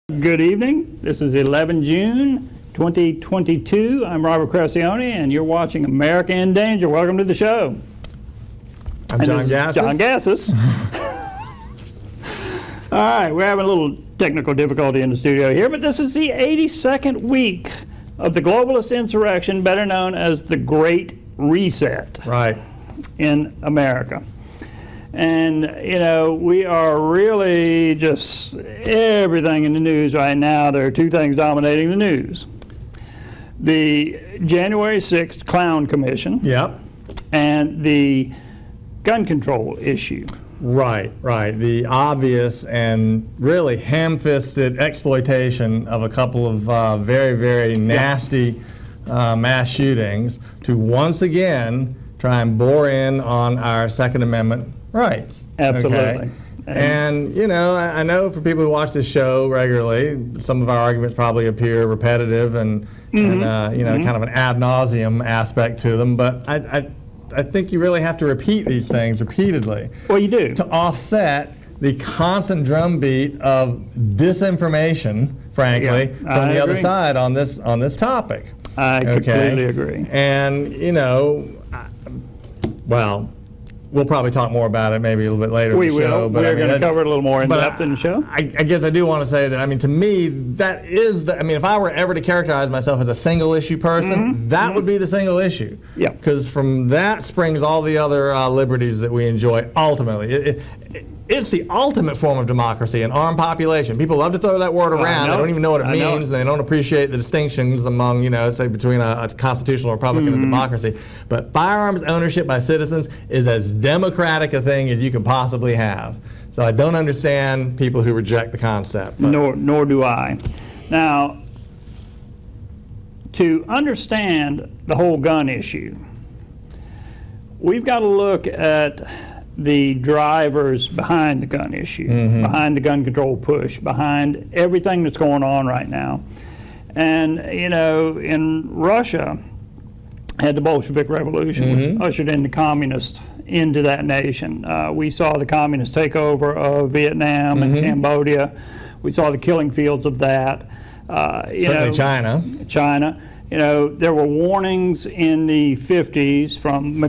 Good evening. This is 11 June 2022. I'm Robert Crescione, and you're watching America in Danger. Welcome to the show. I'm John Gassis. John Gassis. All right, we're having a little technical difficulty in the studio here, but this is the 82nd week of the globalist insurrection, better known as the Great Reset. Right. In America. And, you know, we are really just everything in the news right now. There are two things dominating the news. The January 6th Clown Commission. Yep. And the gun control issue. Right. The obvious and really ham-fisted exploitation of a couple of very, very nasty mass shootings to once again try and bore in on our Second Amendment rights. Absolutely. Okay? And, you know, I know for people who watch this show regularly, some of our arguments probably appear repetitive and you know, kind of an ad nauseum aspect to them, but I think you really have to repeat these things repeatedly. Well, you do. To offset the constant drumbeat of disinformation, frankly, from the other side on this topic. I completely agree. And, you know, well, we'll probably talk more about it maybe a little bit later in the show. We're going to cover it a little more in depth in the show. I guess I do want to say that, I mean, to me, that is, I mean, if I were ever to characterize myself as a single issue person, that would be the single issue. Yeah. Because from that springs all the other liberties that we enjoy ultimately. It's the ultimate form of democracy, an armed population. People love to throw that word around. They don't even know what it means. And they don't appreciate the distinctions among, you know, say between a constitutional republic and a democracy. But firearms ownership by citizens is as democratic a thing as you can possibly have. So I don't understand people who reject the concept. Nor do I. Now, to understand the whole gun issue, we've got to look at the drivers behind the gun issue, behind the gun control push, behind everything that's going on right now. And, you know, in Russia, had the Bolshevik Revolution, which ushered in the communists into that nation. We saw the communist takeover of Vietnam and Cambodia. We saw the killing fields of that. Certainly China. You know, there were warnings in the 50s from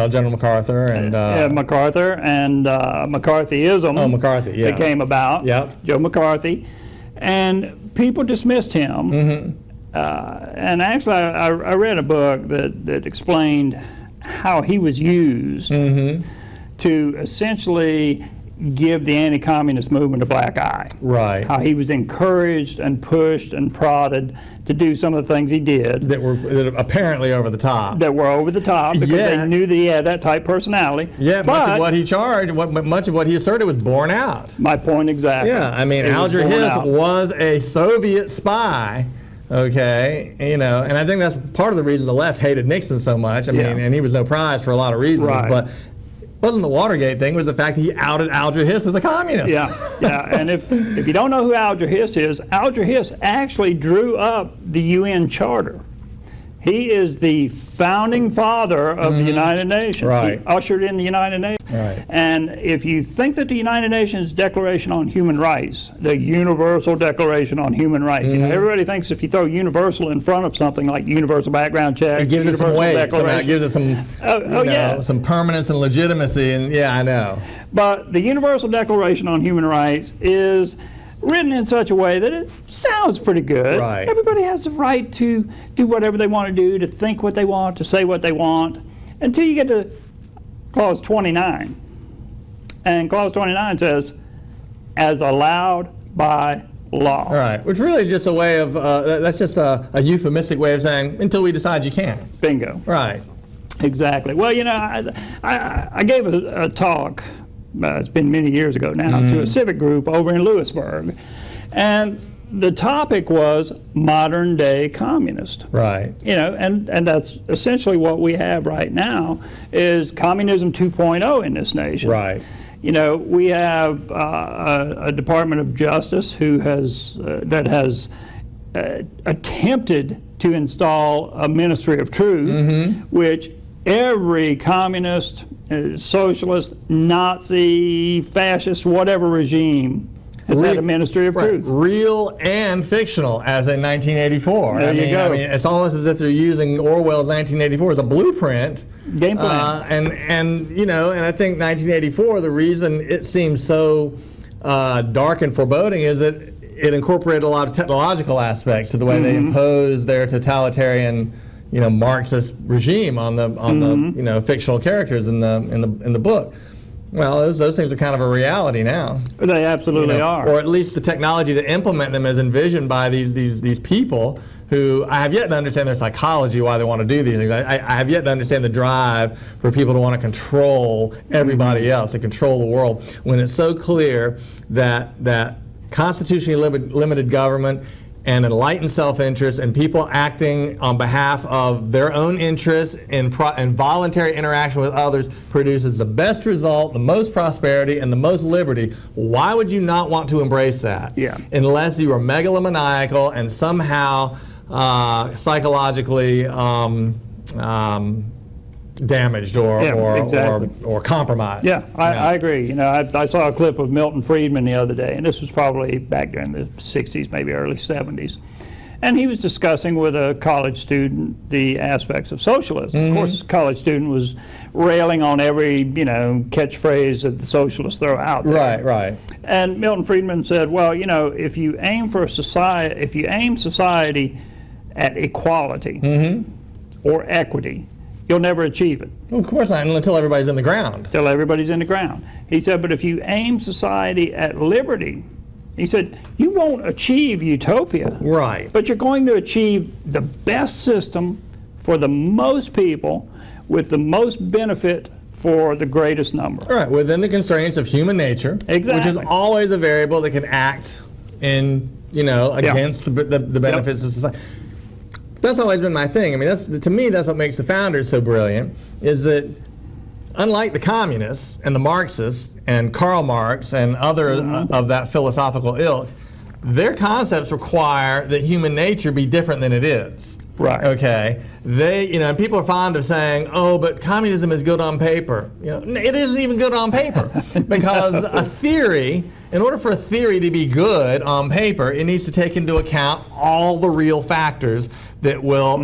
General MacArthur and McCarthyism. Oh, McCarthy, yeah. That came about. Yep. Joe McCarthy, and people dismissed him. And actually, I read a book that explained how he was used to essentially give the anti-communist movement a black eye. Right. How he was encouraged and pushed and prodded to do some of the things he did. That were apparently over the top. That were over the top because they knew that he had that type personality. Yeah, but much of what he charged, much of what he asserted was borne out. My point exactly. Yeah, I mean, Alger Hiss was a Soviet spy. Okay, you know, and I think that's part of the reason the left hated Nixon so much. I mean, and he was no prize for a lot of reasons, but wasn't the Watergate thing, was the fact that he outed Alger Hiss as a communist. Yeah, and if you don't know who Alger Hiss actually drew up the UN Charter. He is the founding father of the United Nations. Right. He ushered in the United Nations. Right. And if you think that the United Nations Declaration on Human Rights, the Universal Declaration on Human Rights, you know, everybody thinks if you throw universal in front of something like universal background check, it gives it some weight. It gives it some some permanence and legitimacy. And I know. But the Universal Declaration on Human Rights is written in such a way that it sounds pretty good. Right. Everybody has the right to do whatever they want to do, to think what they want, to say what they want, until you get to Clause 29. And Clause 29 says, as allowed by law. Right, which really just a way of, that's just a euphemistic way of saying, until we decide you can. Bingo. Right. Exactly. Well, you know, I gave a talk, it's been many years ago now, to a civic group over in Lewisburg. And the topic was modern day communist. Right. You know, and that's essentially what we have right now is communism 2.0 in this nation. Right. You know, we have a Department of Justice who has attempted to install a Ministry of Truth, which every communist socialist, Nazi, fascist, whatever regime has had a ministry of truth. Real and fictional, as in 1984. There you go. I mean, it's almost as if they're using Orwell's 1984 as a blueprint. Game plan. And you know, and I think 1984, the reason it seems so dark and foreboding is that it incorporated a lot of technological aspects to the way they imposed their totalitarian, you know, Marxist regime on the you know, fictional characters in the book. Well, those things are kind of a reality now. They absolutely are. Or at least the technology to implement them as envisioned by these people who I have yet to understand their psychology, why they want to do these things. I have yet to understand the drive for people to want to control everybody else, to control the world, when it's so clear that constitutionally limited government and enlightened self-interest and people acting on behalf of their own interests in voluntary interaction with others produces the best result, the most prosperity, and the most liberty. Why would you not want to embrace that? Yeah. Unless you are megalomaniacal and somehow psychologically damaged or compromised. Yeah, I agree. You know, I saw a clip of Milton Friedman the other day, and this was probably back during the 60s, maybe early 70s. And he was discussing with a college student the aspects of socialism. Of course, this college student was railing on every, you know, catchphrase that the socialists throw out there. Right. And Milton Friedman said, well, you know, if you aim society at equality or equity, you'll never achieve it. Well, of course not, until everybody's in the ground. Till everybody's in the ground. He said, but if you aim society at liberty, he said, you won't achieve utopia. Right. But you're going to achieve the best system for the most people with the most benefit for the greatest number. Right, within the constraints of human nature. Exactly. Which is always a variable that can act in, you know, against the benefits of society. That's always been my thing. I mean, to me, that's what makes the founders so brilliant, is that unlike the communists and the Marxists and Karl Marx and other of that philosophical ilk, their concepts require that human nature be different than it is. Right. Okay. You know, people are fond of saying, "Oh, but communism is good on paper." You know, it isn't even good on paper because a theory, in order for a theory to be good on paper, it needs to take into account all the real factors that will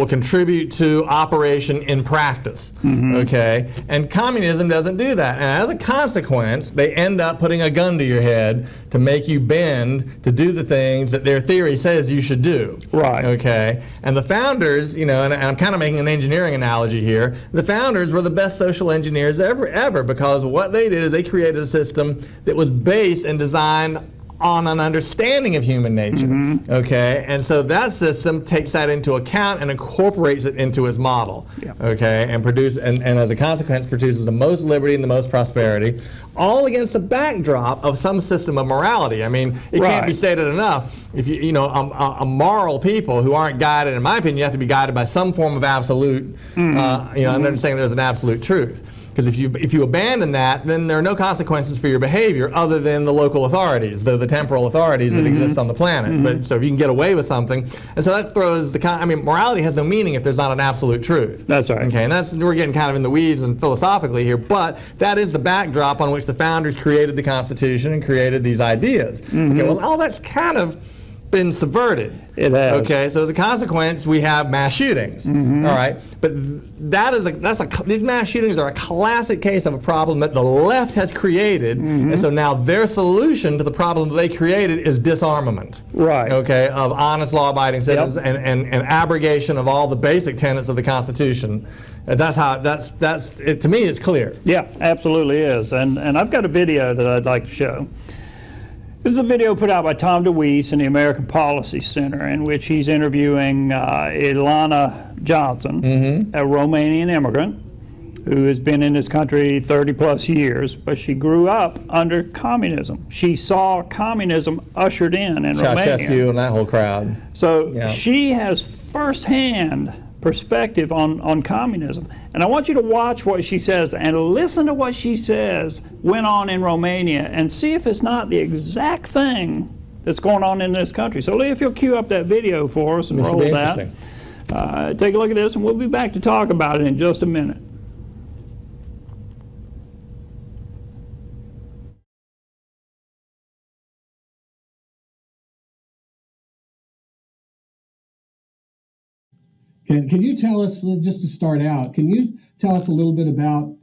contribute to operation in practice. Okay, and communism doesn't do that, and as a consequence, they end up putting a gun to your head to make you bend to do the things that their theory says you should do. Right. Okay, and the founders, you know, and I'm kind of making an engineering analogy here. The founders were the best social engineers ever, because what they did is they created a system that was based and designed on an understanding of human nature, okay? And so that system takes that into account and incorporates it into its model, okay? And as a consequence produces the most liberty and the most prosperity, all against the backdrop of some system of morality. I mean, it can't be stated enough. If you know, a moral people who aren't guided, in my opinion, you have to be guided by some form of absolute, you know, I'm not saying there's an absolute truth. Because if you abandon that, then there are no consequences for your behavior other than the local authorities, the temporal authorities that exist on the planet. But so if you can get away with something, and so that throws I mean, morality has no meaning if there's not an absolute truth. That's right. Okay, and we're getting kind of in the weeds and philosophically here, but that is the backdrop on which the founders created the Constitution and created these ideas. Okay, well, all that's kind of been subverted. It has. Okay, so as a consequence, we have mass shootings. All right, but these mass shootings are a classic case of a problem that the left has created, and so now their solution to the problem that they created is disarmament. Right. Okay, of honest, law-abiding citizens and abrogation of all the basic tenets of the Constitution. And that's how to me it's clear. Yeah, absolutely is. And I've got a video that I'd like to show. This is a video put out by Tom Deweese in the American Policy Center, in which he's interviewing Ileana Johnson, a Romanian immigrant who has been in this country 30-plus years, but she grew up under communism. She saw communism ushered in Romania. Ceausescu and that whole crowd. So she has firsthand perspective on communism. And I want you to watch what she says and listen to what she says went on in Romania and see if it's not the exact thing that's going on in this country. So Lee, if you'll cue up that video for us and roll that. Take a look at this and we'll be back to talk about it in just a minute. Can you tell us, just to start out, can you tell us a little bit about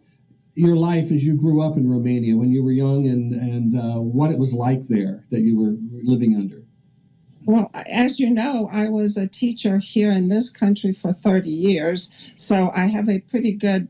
your life as you grew up in Romania when you were young, and what it was like there that you were living under? Well, as you know, I was a teacher here in this country for 30 years, so I have a pretty good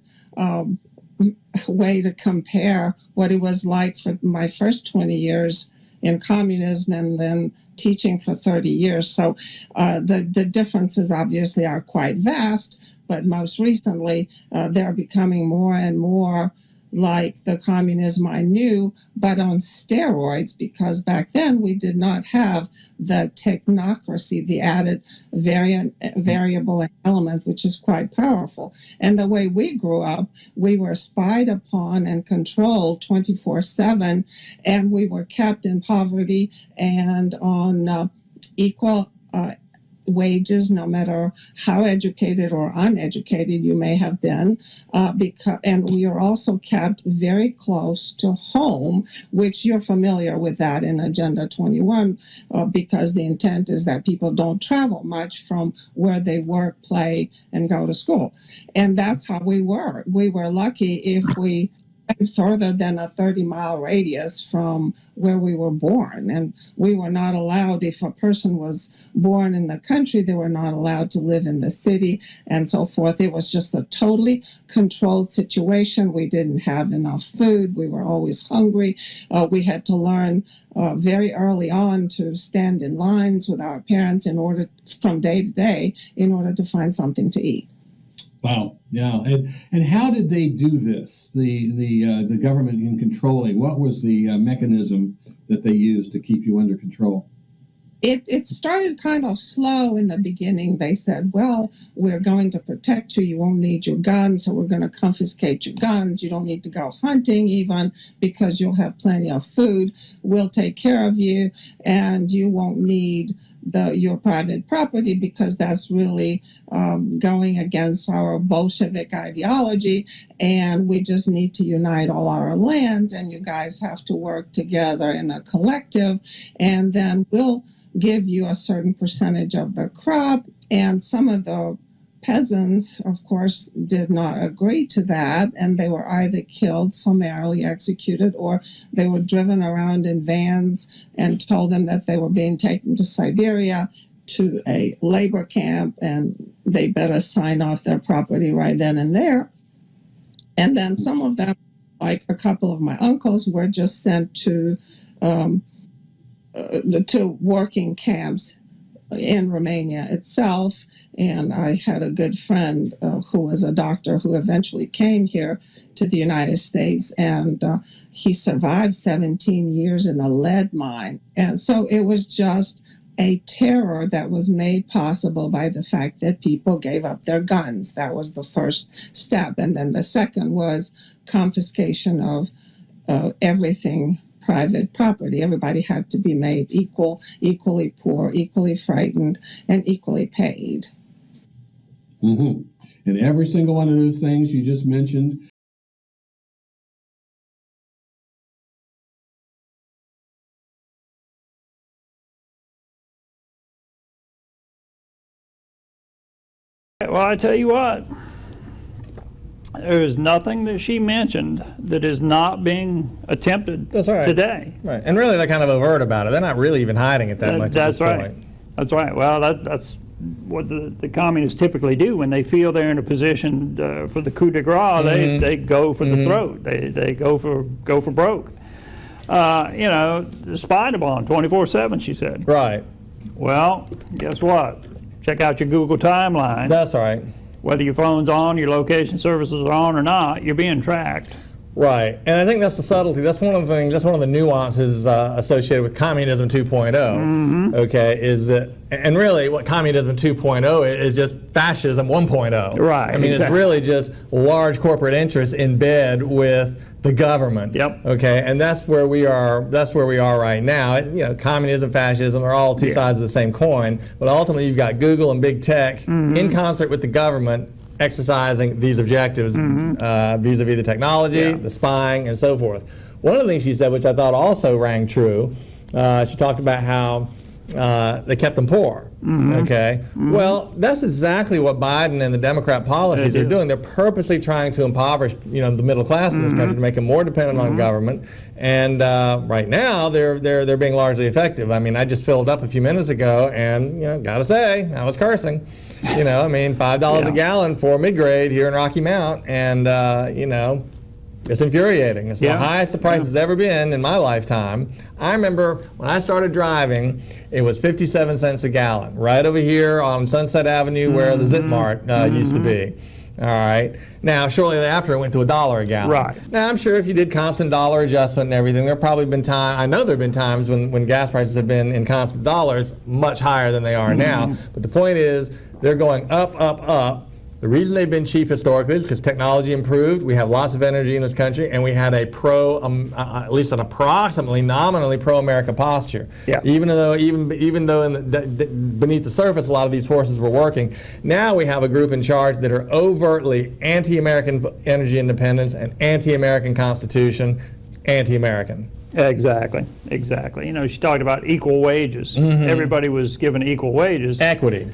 way to compare what it was like for my first 20 years in communism and then teaching for 30 years. So the differences obviously are quite vast, but most recently they're becoming more and more like the communism I knew, but on steroids, because back then we did not have the technocracy, the added variable element, which is quite powerful. And the way we grew up, we were spied upon and controlled 24/7, and we were kept in poverty and on equal wages, no matter how educated or uneducated you may have been, and we are also kept very close to home, which you're familiar with that in Agenda 21, because the intent is that people don't travel much from where they work, play, and go to school. And that's how we were. We were lucky if we further than a 30-mile radius from where we were born. And we were not allowed, if a person was born in the country, they were not allowed to live in the city and so forth. It was just a totally controlled situation. We didn't have enough food. We were always hungry. We had to learn very early on to stand in lines with our parents from day to day in order to find something to eat. Wow, yeah, and how did they do this? The government in controlling, what was the mechanism that they used to keep you under control? It started kind of slow in the beginning. They said, well, we're going to protect you. You won't need your guns, so we're going to confiscate your guns. You don't need to go hunting even because you'll have plenty of food. We'll take care of you, and you won't need your private property because that's really going against our Bolshevik ideology, and we just need to unite all our lands, and you guys have to work together in a collective, and then we'll give you a certain percentage of the crop. And some of the peasants, of course, did not agree to that, and they were either killed, summarily executed, or they were driven around in vans and told them that they were being taken to Siberia to a labor camp, and they better sign off their property right then and there. And then some of them, like a couple of my uncles, were just sent to working camps in Romania itself. And I had a good friend who was a doctor who eventually came here to the United States, and he survived 17 years in a lead mine. And so it was just a terror that was made possible by the fact that people gave up their guns. That was the first step. And then the second was confiscation of everything private property. Everybody had to be made equally poor, equally frightened, and equally paid. Mm-hmm. And every single one of those things you just mentioned. Well, I tell you what, there is nothing that she mentioned that is not being attempted today. Right, and really they're kind of overt about it. They're not really even hiding it that much That's at this right. point. That's right. Well, that's what the communists typically do when they feel they're in a position for the coup de grace. They go for the throat. They go for broke. Spied upon 24/7. She said. Right. Well, guess what? Check out your Google timeline. That's right. Whether your phone's on, your location services are on or not, you're being tracked. Right, and I think that's the subtlety. That's one of the things. That's one of the nuances associated with communism 2.0. Mm-hmm. Okay, is that, and really, what communism 2.0 is just fascism 1.0. Right. I mean, exactly. It's really just large corporate interests in bed with the government. Yep. Okay, and that's where we are. That's where we are right now. Communism, fascism, they're all two sides of the same coin. But ultimately, you've got Google and big tech in concert with the government, exercising these objectives vis-a-vis the technology, the spying, and so forth. One of the things she said, which I thought also rang true, she talked about how they kept them poor. Okay. Well, that's exactly what Biden and the Democrat policies are doing. They're purposely trying to impoverish, the middle class in this country to make them more dependent on government. And right now, they're being largely effective. I mean, I just filled up a few minutes ago, and gotta say, I was cursing. $5 a gallon for mid-grade here in Rocky Mount, and it's infuriating. It's the highest the price has ever been in my lifetime. I remember when I started driving, it was 57 cents a gallon, right over here on Sunset Avenue where the Zip Mart used to be. All right. Now, shortly after, it went to $1 a gallon. Right. Now, I'm sure if you did constant dollar adjustment and everything, there probably been I know there have been times when gas prices have been in constant dollars much higher than they are now. But the point is, they're going up, up, up. The reason they've been cheap historically is because technology improved. We have lots of energy in this country, and we had a at least an approximately nominally pro-America posture. Yeah. Even though beneath the surface, a lot of these forces were working. Now we have a group in charge that are overtly anti-American energy independence and anti-American Constitution, anti-American. Exactly. She talked about equal wages. Everybody was given equal wages. Equity.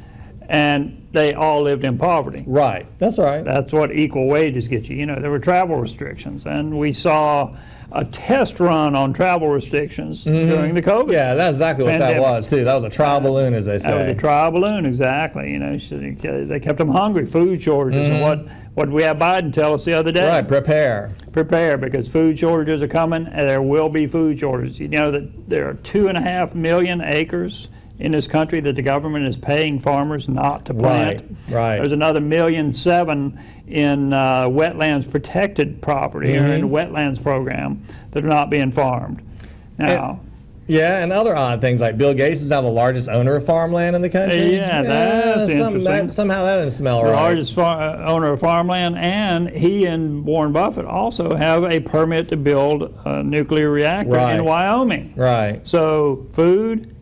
And they all lived in poverty. Right. That's right. That's what equal wages get you. There were travel restrictions, and we saw a test run on travel restrictions during the COVID. Yeah, that's exactly what that was, too. That was a trial balloon, as they say. That was a trial balloon, exactly. They kept them hungry, food shortages. And what did we have Biden tell us the other day? Right, prepare, because food shortages are coming, and there will be food shortages. You know that there are 2.5 million acres in this country that the government is paying farmers not to plant. Right. There's another 1.7 million in wetlands protected property or in the wetlands program that are not being farmed. Now, and other odd things like Bill Gates is now the largest owner of farmland in the country. Yeah, that's interesting. Somehow that didn't smell right. The largest owner of farmland, and he and Warren Buffett also have a permit to build a nuclear reactor in Wyoming. Right. So food,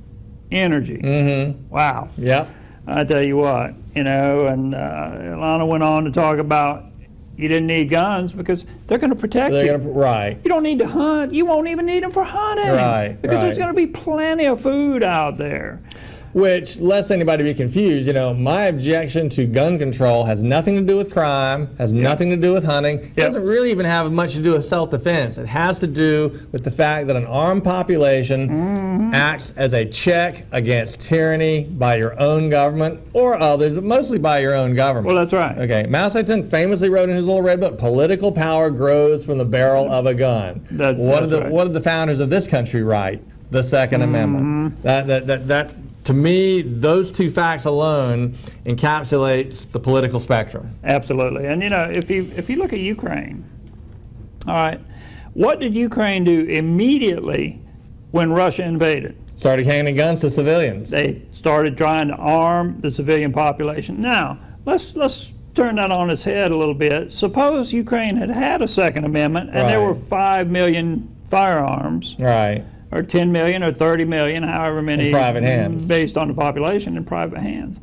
energy. Wow. Yep. I tell you what, and Ileana went on to talk about you didn't need guns because they're going to protect you. Right. You don't need to hunt. You won't even need them for hunting. Right. Because there's going to be plenty of food out there. Which, lest anybody be confused, my objection to gun control has nothing to do with crime, has nothing to do with hunting. It doesn't really even have much to do with self-defense. It has to do with the fact that an armed population acts as a check against tyranny by your own government or others, but mostly by your own government. Well, that's right. Okay, Mao Zedong famously wrote in his little red book, political power grows from the barrel of a gun. What did the founders of this country write? The Second Amendment. That to me, those two facts alone encapsulates the political spectrum. Absolutely. And if you look at Ukraine, all right, what did Ukraine do immediately when Russia invaded? Started handing guns to civilians. They started trying to arm the civilian population. Now, let's turn that on its head a little bit. Suppose Ukraine had a Second Amendment and there were 5 million firearms. Right. Or 10 million or 30 million, however many. In private hands. Based on the population in private hands.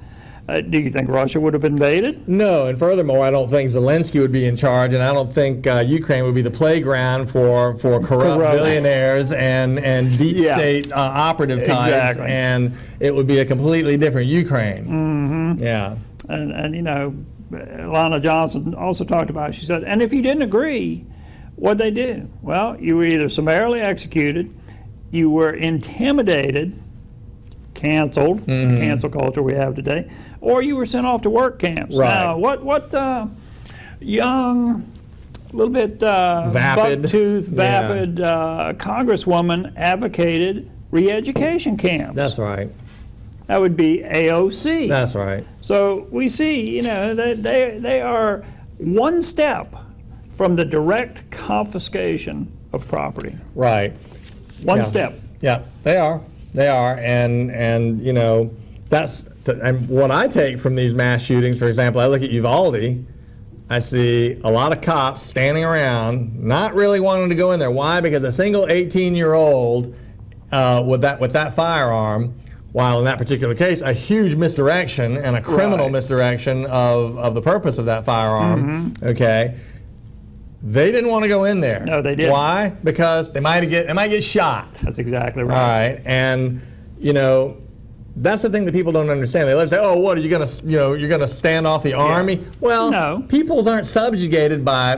Do you think Russia would have invaded? No, and furthermore, I don't think Zelensky would be in charge, and I don't think Ukraine would be the playground for corrupt billionaires and deep state operative types, and it would be a completely different Ukraine. Yeah. And Ileana Johnson also talked about it. She said, and if you didn't agree, what'd they do? Well, you were either summarily executed, you were intimidated, canceled, cancel culture we have today, or you were sent off to work camps. Right. Now, what young, a little bit buck-toothed, vapid congresswoman advocated re-education camps? That's right. That would be AOC. That's right. So we see, that they are one step from the direct confiscation of property. Right. One step. Yeah, they are, and that's and what I take from these mass shootings. For example, I look at Uvalde. I see a lot of cops standing around, not really wanting to go in there. Why? Because a single 18-year-old with that firearm, while in that particular case, a huge misdirection and a criminal misdirection of the purpose of that firearm. Okay. They didn't want to go in there. No, they didn't. Why? Because they might get shot. That's exactly right. All right, and That's the thing that people don't understand. They love to say, "Oh, what are you going to, you're going to stand off the army?" Well, No. peoples aren't subjugated by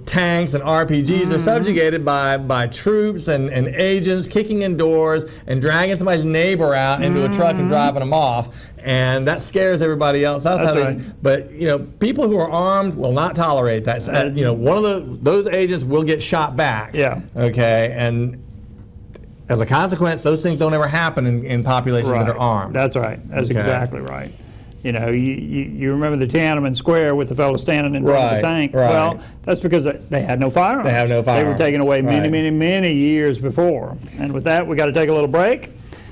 tanks and RPGs. They're subjugated by troops and agents kicking in doors and dragging somebody's neighbor out into a truck and driving them off. And that scares everybody else. That's right. But people who are armed will not tolerate that. One of those agents will get shot back. Yeah. Okay. And as a consequence, those things don't ever happen in populations that are armed. That's right. That's exactly right. You remember the Tiananmen Square with the fellow standing in front of the tank. Right. Well, that's because they had no firearms. They have no firearms. They were taken away many years before. And with that, we got to take a little break.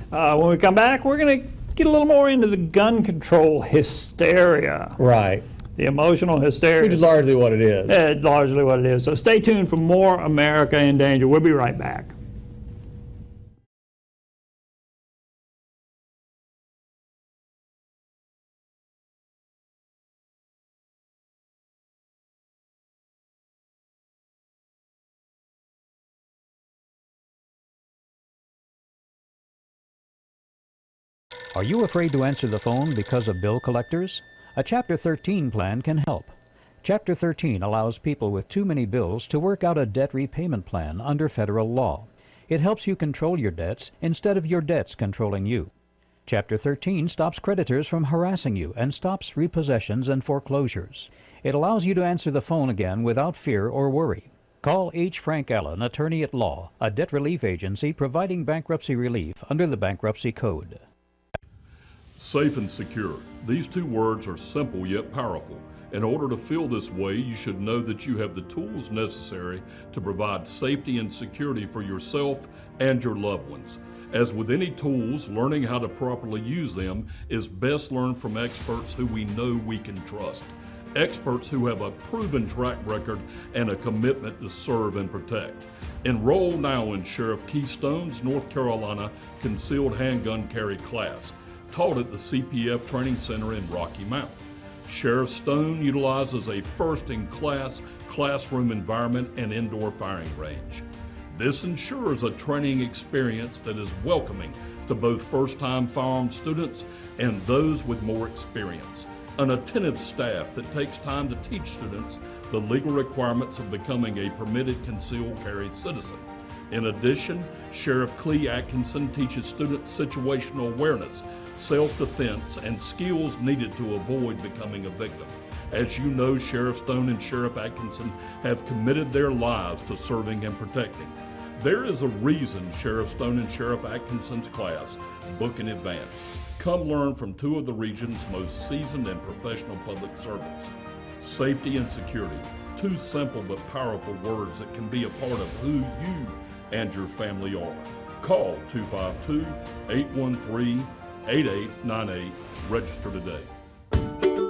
When we come back, we're going to get a little more into the gun control hysteria. Right. The emotional hysteria. Which is largely what it is. Largely what it is. So stay tuned for more America in Danger. We'll be right back. Are you afraid to answer the phone because of bill collectors? A Chapter 13 plan can help. Chapter 13 allows people with too many bills to work out a debt repayment plan under federal law. It helps you control your debts instead of your debts controlling you. Chapter 13 stops creditors from harassing you and stops repossessions and foreclosures. It allows you to answer the phone again without fear or worry. Call H. Frank Allen, Attorney at Law, a debt relief agency providing bankruptcy relief under the Bankruptcy Code. Safe and secure. These two words are simple yet powerful. In order to feel this way, you should know that you have the tools necessary to provide safety and security for yourself and your loved ones. As with any tools, learning how to properly use them is best learned from experts who we know we can trust. Experts who have a proven track record and a commitment to serve and protect. Enroll now in Sheriff Keystone's North Carolina Concealed Handgun Carry class, taught at the CPF Training Center in Rocky Mount. Sheriff Stone utilizes a first-in-class classroom environment and indoor firing range. This ensures a training experience that is welcoming to both first-time firearm students and those with more experience. An attentive staff that takes time to teach students the legal requirements of becoming a permitted concealed carry citizen. In addition, Sheriff Clee Atkinson teaches students situational awareness, self-defense, and skills needed to avoid becoming a victim. As you know, Sheriff Stone and Sheriff Atkinson have committed their lives to serving and protecting. There is a reason Sheriff Stone and Sheriff Atkinson's class book in advance. Come learn from two of the region's most seasoned and professional public servants. Safety and security, two simple but powerful words that can be a part of who you and your family are. Call 252-813-8898. Register today.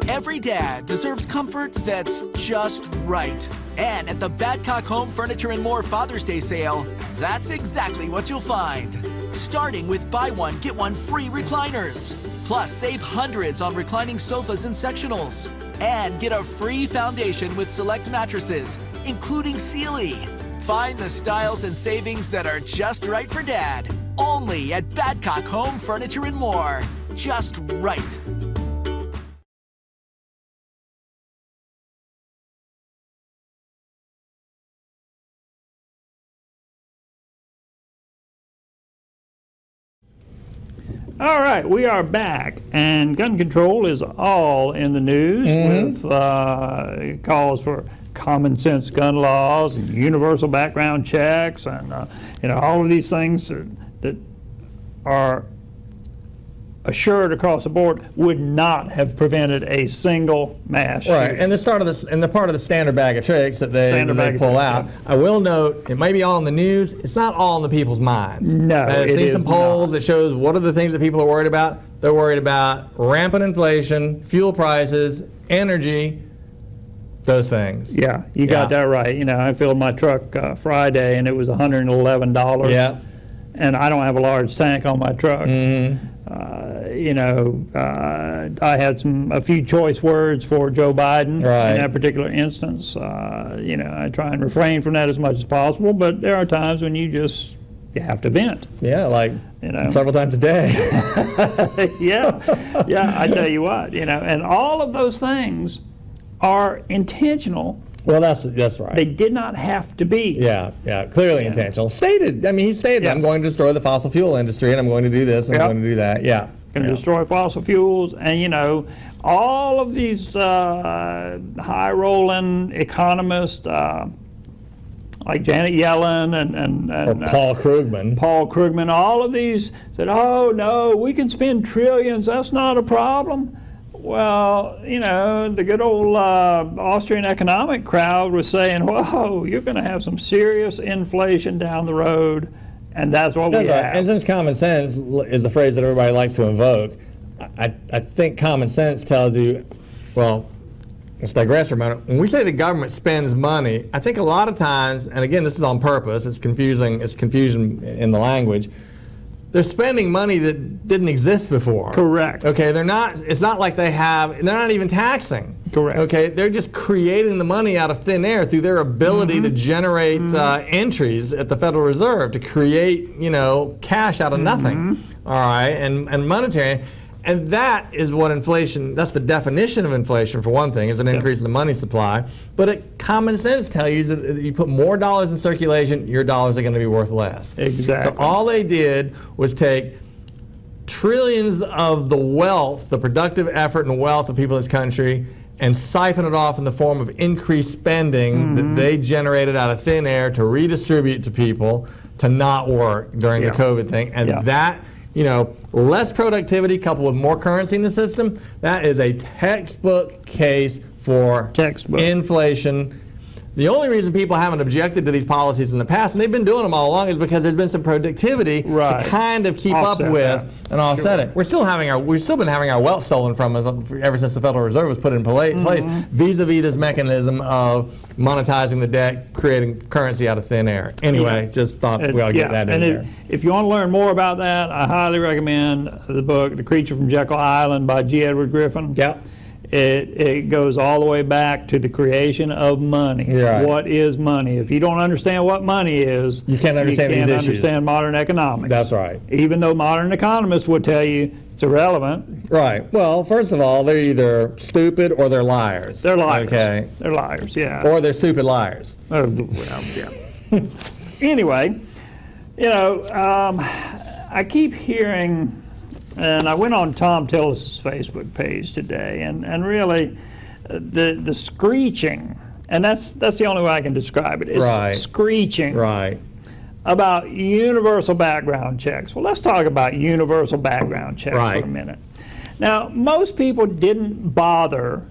Every dad deserves comfort that's just right. And at the Badcock Home Furniture and More Father's Day sale, that's exactly what you'll find. Starting with buy one, get one free recliners. Plus, save hundreds on reclining sofas and sectionals. And get a free foundation with select mattresses, including Sealy. Find the styles and savings that are just right for Dad. Only at Badcock Home Furniture and More. Just right. All right, we are back, and gun control is all in the news with calls for common sense gun laws and universal background checks, and all of these things that are assured across the board would not have prevented a single mass shooting. Right, and the part of the standard bag of tricks that they pull out. Yeah. I will note, it may be all in the news. It's not all in the people's minds. No, I've seen some polls that shows what are the things that people are worried about. They're worried about rampant inflation, fuel prices, energy, those things. Yeah, you got that right. I filled my truck Friday, and it was $111. Yeah. And I don't have a large tank on my truck. I had a few choice words for Joe Biden in that particular instance. I try and refrain from that as much as possible, but there are times when you just, You have to vent. Yeah, like several times a day. Yeah, I tell you what, and all of those things are intentional. Well, that's right. They did not have to be. Yeah, clearly intentional. Stated. I mean, he stated, I'm going to destroy the fossil fuel industry, and I'm going to do this, and I'm going to do that. Yeah. Going to destroy fossil fuels, and all of these high-rolling economists like Janet Yellen and Paul Krugman. Paul Krugman, all of these said, oh, no, we can spend trillions. That's not a problem. Well, the good old Austrian economic crowd was saying, whoa, you're going to have some serious inflation down the road, and that's what we have. And since common sense is the phrase that everybody likes to invoke, I think common sense tells you, well, let's digress for a minute. When we say the government spends money, I think a lot of times, and again, this is on purpose, it's confusion in the language, they're spending money that didn't exist before. Correct. Okay, it's not like they're not even taxing. Correct. Okay, they're just creating the money out of thin air through their ability to generate entries at the Federal Reserve to create, cash out of nothing. All right, and monetary. And that is what inflation, that's the definition of inflation, for one thing, is an increase in the money supply. But common sense tells you that if you put more dollars in circulation, your dollars are going to be worth less. Exactly. So all they did was take trillions of the wealth, the productive effort and wealth of people in this country, and siphon it off in the form of increased spending that they generated out of thin air to redistribute to people to not work during the COVID thing. And that, less productivity coupled with more currency in the system, that is a textbook case for inflation. The only reason people haven't objected to these policies in the past, and they've been doing them all along, is because there's been some productivity to kind of keep up with and offset it. We've still been having our wealth stolen from us ever since the Federal Reserve was put in place vis-a-vis this mechanism of monetizing the debt, creating currency out of thin air. Anyway, just thought we ought to get that in there. If you want to learn more about that, I highly recommend the book, The Creature from Jekyll Island by G. Edward Griffin. Yep. It goes all the way back to the creation of money. Right. What is money? If you don't understand what money is, you can't understand modern economics. That's right. Even though modern economists would tell you it's irrelevant. Right. Well, first of all, they're either stupid or they're liars. They're liars. Okay. They're liars, yeah. Or they're stupid liars. Well, yeah. Anyway, I keep hearing. And I went on Tom Deweese's Facebook page today, and really, the screeching, and that's the only way I can describe it. It's screeching about universal background checks. Well, let's talk about universal background checks for a minute. Now, most people didn't bother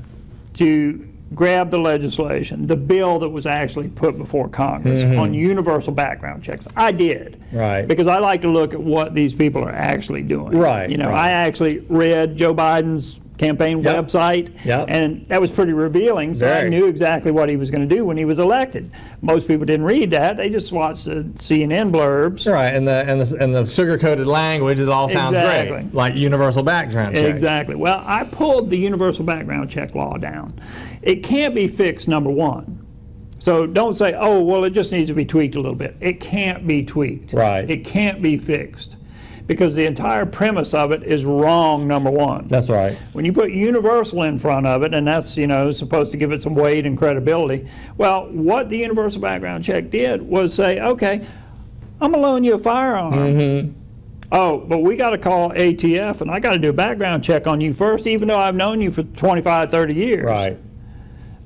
to grab the legislation, the bill that was actually put before Congress on universal background checks. I did. Because I like to look at what these people are actually doing. I actually read Joe Biden's campaign website, and that was pretty revealing, so I knew exactly what he was going to do when he was elected. Most people didn't read that. They just watched the CNN blurbs. And the sugar-coated language, it all sounds great, like universal background check. Exactly. Well, I pulled the universal background check law down. It can't be fixed, number one. So don't say, oh, well, it just needs to be tweaked a little bit. It can't be tweaked. It can't be fixed. Because the entire premise of it is wrong, number one. That's right. When you put universal in front of it, and that's, supposed to give it some weight and credibility, well, what the universal background check did was say, okay, I'm going to loan you a firearm. Oh, but we got to call ATF, and I got to do a background check on you first, even though I've known you for 25, 30 years.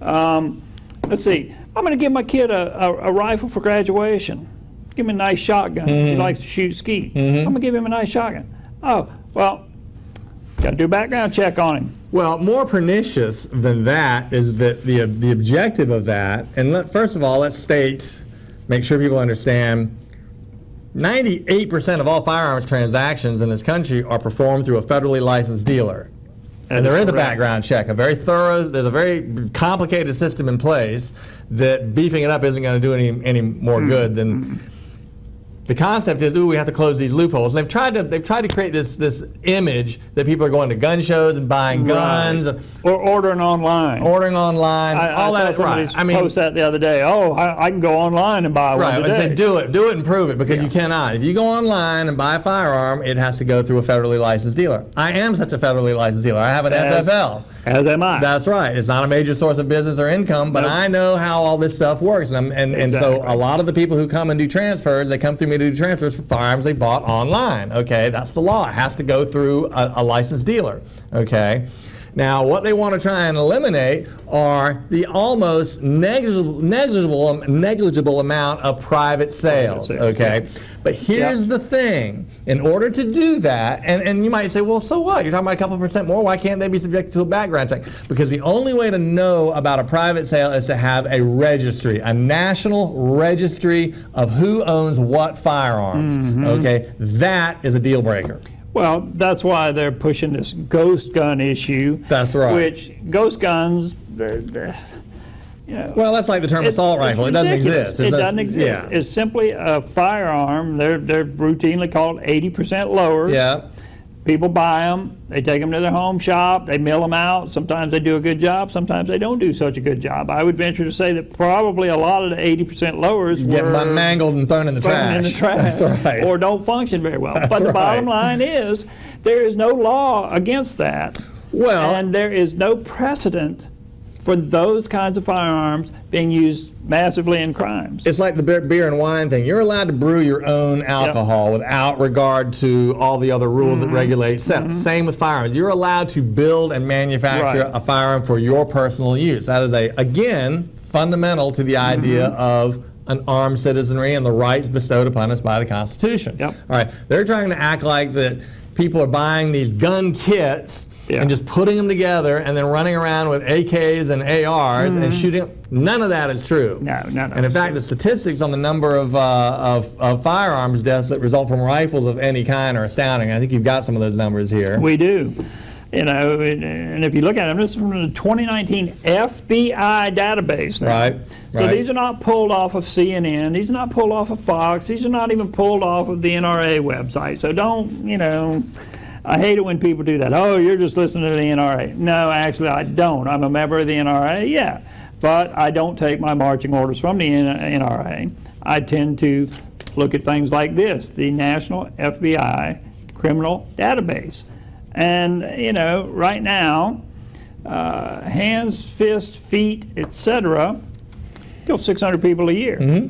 Let's see. I'm going to give my kid a rifle for graduation. Give him a nice shotgun if he likes to shoot skeet. I'm going to give him a nice shotgun. Oh, well, got to do a background check on him. Well, more pernicious than that is that the objective of that, and first of all, let's state, make sure people understand, 98% of all firearms transactions in this country are performed through a federally licensed dealer. And there is a background check, there's a very complicated system in place that beefing it up isn't going to do any more good than. the concept is, we have to close these loopholes. And they've tried to create this image that people are going to gun shows and buying guns, or ordering online. All that is right. I mean, post that the other day. Oh, I can go online and buy one today. Right. Do it and prove it, because you cannot. If you go online and buy a firearm, it has to go through a federally licensed dealer. I am such a federally licensed dealer. I have an FFL. As am I. That's right. It's not a major source of business or income, but I know how all this stuff works. And so a lot of the people who come and do transfers, they come through me to do transfers for firearms they bought online. Okay, that's the law. It has to go through a licensed dealer. Okay. Now, what they want to try and eliminate are the almost negligible amount of private sales. Okay, but here's the thing: in order to do that, and you might say, well, so what? You're talking about a couple % more. Why can't they be subjected to a background check? Because the only way to know about a private sale is to have a registry, a national registry of who owns what firearms. Okay, that is a deal breaker. Well, that's why they're pushing this ghost gun issue. That's right. Which ghost guns, well, that's like the term assault rifle. It doesn't exist. It doesn't exist. Yeah. It's simply a firearm. They're routinely called 80% lowers. Yeah. People buy them. They take them to their home shop. They mill them out. Sometimes they do a good job. Sometimes they don't do such a good job. I would venture to say that probably a lot of the 80% lowers get mangled and thrown in the trash. That's right. Or don't function very well. But the right. bottom line is there is no law against that. Well, and there is no precedent for those kinds of firearms being used massively in crimes. It's like the beer and wine thing. You're allowed to brew your own alcohol without regard to all the other rules that regulate sales. Same with firearms. You're allowed to build and manufacture a firearm for your personal use. That is, again, fundamental to the idea of an armed citizenry and the rights bestowed upon us by the Constitution. All right. They're trying to act like that people are buying these gun kits and just putting them together and then running around with AKs and ARs and shooting. None of that is true. No, none of And in fact, the statistics on the number of firearms deaths that result from rifles of any kind are astounding. I think you've got some of those numbers here. We do. You know, and if you look at them, this is from the 2019 FBI database now. Right. So these are not pulled off of CNN. These are not pulled off of Fox. These are not even pulled off of the NRA website. So don't, I hate it when people do that. Oh, you're just listening to the NRA. No, actually, I don't. I'm a member of the NRA, but I don't take my marching orders from the NRA. I tend to look at things like this, the National FBI Criminal Database. And, right now, hands, fists, feet, etc., kill 600 people a year.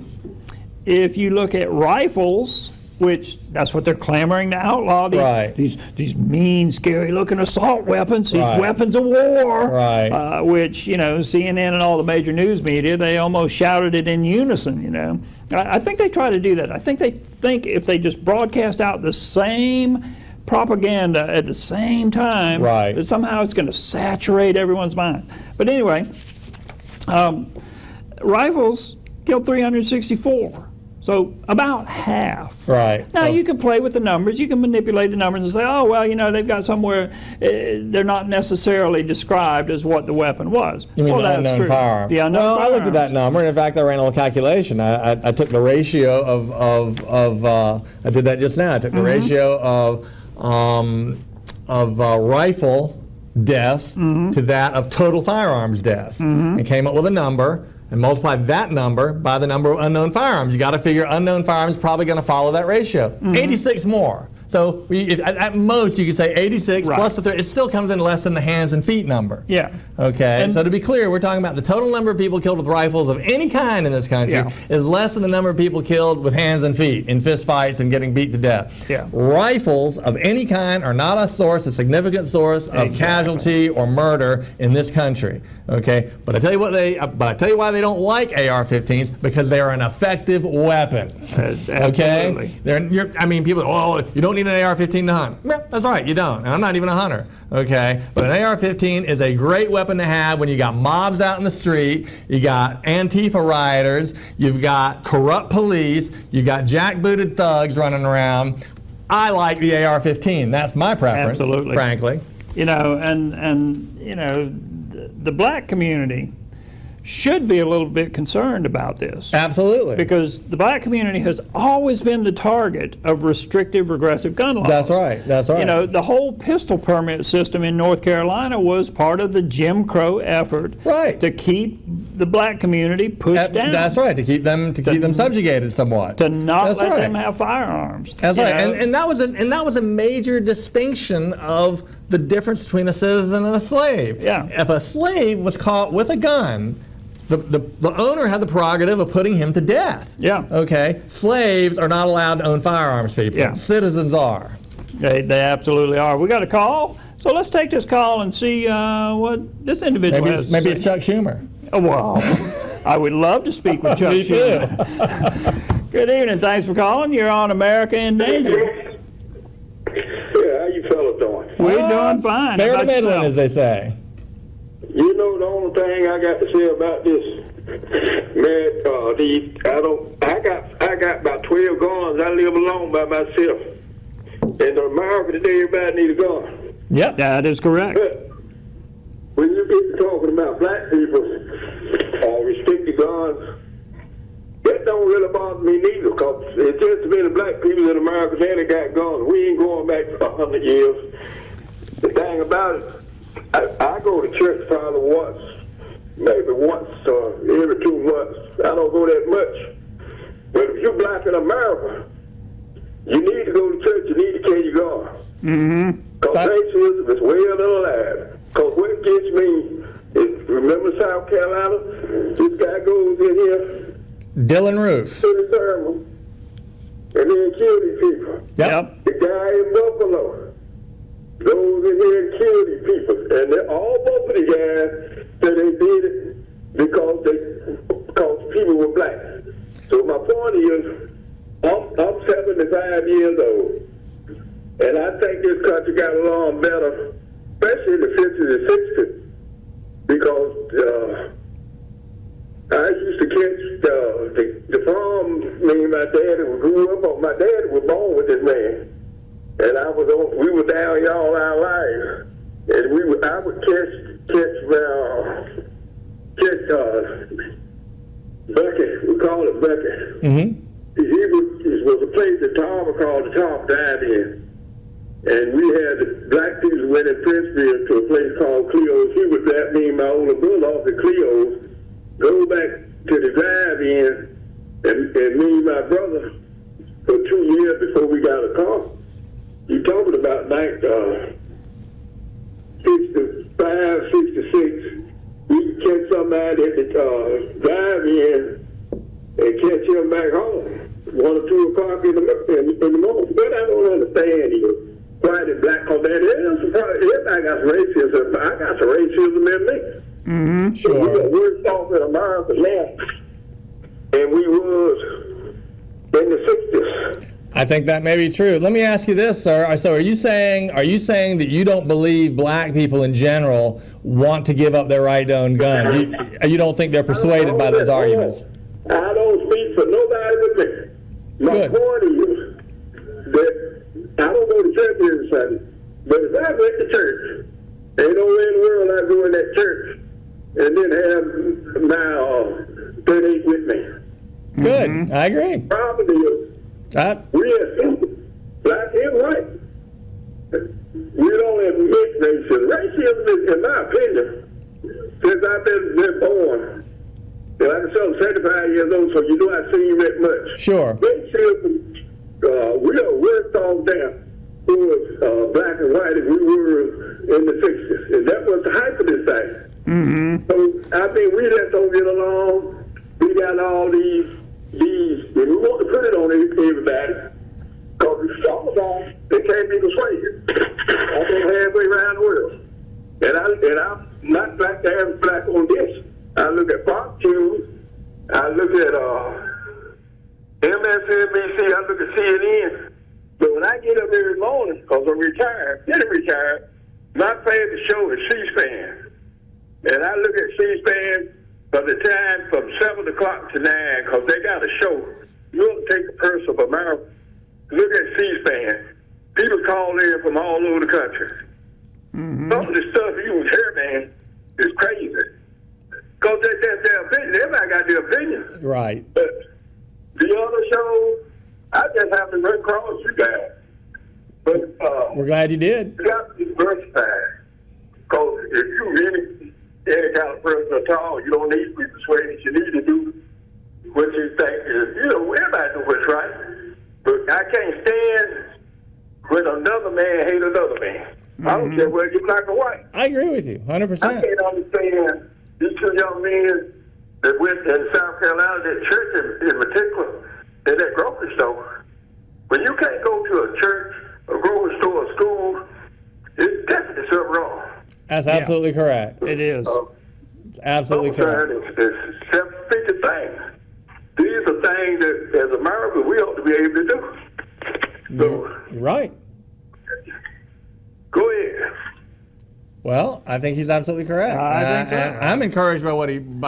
If you look at rifles, which that's what they're clamoring to outlaw, these mean, scary-looking assault weapons, these weapons of war, which, CNN and all the major news media, they almost shouted it in unison, I think they try to do that. I think they think if they just broadcast out the same propaganda at the same time, that somehow it's going to saturate everyone's minds. But anyway, rifles killed 364. So about half. Now you can play with the numbers. You can manipulate the numbers and say, oh, well, they've got somewhere, they're not necessarily described as what the weapon was. You mean the unknown firearm? The unknown firearm. I looked at that number, and in fact, I ran a little calculation. I took the ratio of I did that just now. I took the ratio of rifle deaths to that of total firearms deaths, and came up with a number. And multiply that number by the number of unknown firearms. You got to figure unknown firearms probably going to follow that ratio. 86 more. So at most you could say 86 plus the 3. It still comes in less than the hands and feet number. Okay. And so to be clear, we're talking about the total number of people killed with rifles of any kind in this country is less than the number of people killed with hands and feet in fist fights and getting beat to death. Rifles of any kind are not a significant source of casualty or murder in this country. Okay. But I tell you why they don't like AR-15s, because they are an effective weapon. Okay. People. Oh, you don't need an AR-15 to hunt. Yeah, that's right, you don't. And I'm not even a hunter. Okay, but an AR-15 is a great weapon to have when you got mobs out in the street, you got Antifa rioters, you've got corrupt police, you've got jackbooted thugs running around. I like the AR-15. That's my preference. Frankly. The black community should be a little bit concerned about this. Absolutely. Because the black community has always been the target of restrictive, regressive gun laws. That's right. That's right. You know, the whole pistol permit system in North Carolina was part of the Jim Crow effort to keep the black community pushed down. That's right. To keep them subjugated somewhat. To not let them have firearms. That's right. And that was a major distinction of the difference between a citizen and a slave. Yeah. If a slave was caught with a gun, the owner had the prerogative of putting him to death. Yeah. Okay. Slaves are not allowed to own firearms, people. Yeah. Citizens are. They absolutely are. We got a call, so let's take this call and see what this individual has to say. Maybe it's Chuck Schumer. Oh, well, I would love to speak with Chuck Schumer. Good evening. Thanks for calling. You're on America in Danger. Yeah, how you fellas doing? We're doing fine. Fair to middling, as they say. You know, the only thing I got to say about this, man, I got about 12 guns. I live alone by myself. In America today, everybody needs a gun. Yep. That is correct. But when you get to talking about black people restricted guns, that don't really bother me neither, because it's just many black people in America that got guns. We ain't going back 100 years. The thing about it, I go to church probably maybe once or every 2 months. I don't go that much. But if you're black in America, you need to go to church, you need to carry your gun. Because racism is well and alive. Because what gets me is, remember South Carolina? This guy goes in here, Dylan Roof, to the sermon, and then kill these people. Yep. The guy in Buffalo goes in here and kill these people. And both of the guys said they did it because people were black. So my point is, I'm 75 years old, and I think this country got along better, especially in the 50s and 60s, because I used to catch the farm. Me and my daddy grew up on. My daddy was born with this man, and we were down here all our lives, and I would catch bucket. We call it bucket. Mm-hmm. It was a place that Tom called the Top Dive-In. And we had the black people went in Princeville to a place called Cleo's. He was that, me and my older brother off at Cleo's, go back to the drive-in, and me and my brother, for 2 years before we got a car. You talking about 65, 66, we could catch somebody at the drive-in and catch him back home. 1 or 2 o'clock in the morning. But I don't understand you. White and black, because everybody got some racism. I got some racism in me. Mm-hmm. Sure. So we were worse off in America now than we was in the 60s. I think that may be true. Let me ask you this, sir. So are you saying that you don't believe black people in general want to give up their right to own guns? You don't think they're persuaded by those arguments? I don't speak for nobody but me. My point is that I don't go to church every Sunday, but if I went to church, ain't no way in the world I go in that church and then have my 38 with me. Good. Mm-hmm. I agree. Probably we as people, black and white, we don't admit racism. Racism is, in my opinion, since I've been born, like I said, I'm 75 years old, so you know I've seen that much. Sure. Racism, we are worse off down towards black and white as we were in the 60s. And that was the height of this thing. Mm-hmm. So, I mean, we just don't get along. We got all these, and we want to put it on everybody. Because some of them, they can't be persuaded. I've been halfway around the world. And I'm not black to have black on this. I look at Fox News. I look at MSNBC. I look at CNN. But when I get up every morning, because I'm retired, my favorite show is C-SPAN. And I look at C-SPAN for the time from 7 o'clock to 9, because they got a show. You want to take the purse of America, look at C-SPAN. People call in from all over the country. Mm-hmm. Some of the stuff you hear, man, is crazy. Because they're Right. But the other show, I just have to run across you guys. But We're glad you did. you got to be versatile. Because if you really any kind of person at all, you don't need to be persuaded. You need to do what you think is, everybody knows what's right. But I can't stand when another man hate another man. I don't care whether you're black or white. I agree with you, 100%. I can't understand these two young men that went in South Carolina, that church in particular, in that grocery store. When you can't go to a church, a grocery store, a school, it's definitely something wrong. That's absolutely correct. It is. It's absolutely correct. It's self-sufficient things. These are things that, as Americans, we ought to be able to do. So, You're right. go ahead. Well, I think he's absolutely correct. I think so. And I'm encouraged by